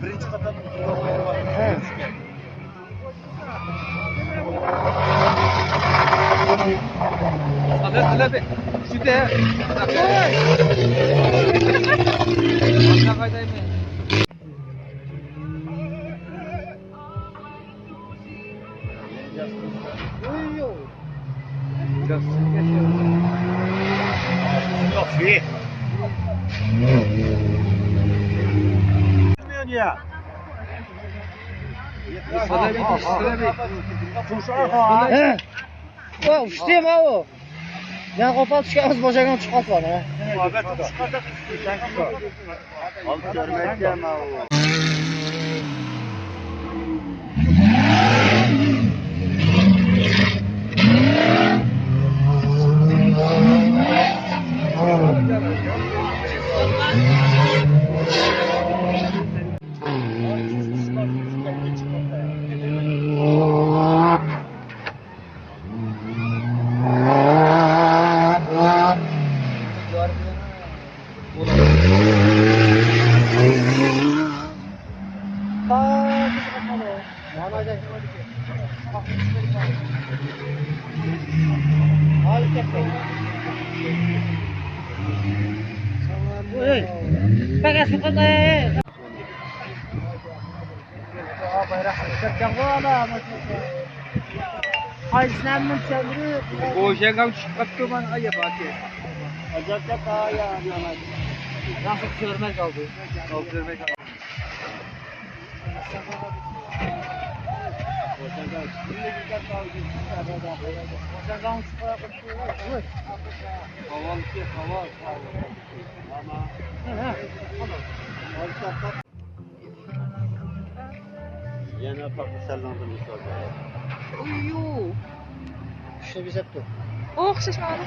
Birinci kata Hadi. Şurada. Kafayı. Ya. O, uçdum ha o. Ben qopal çıxarız boşagan çıxart var ha. Muhabbet çıkardık. Alıp görmeyeceğim ha o. Pakai suka teh. Ayşen mi çevirir? Boşagan çıkarttı bana ayıp. Acayip kaya. Nasıl görmez kaldı? Kaldırmak. Yine bak sallandım yukarıda. Uyu. İşte bize tu. Oh, şaşmadım.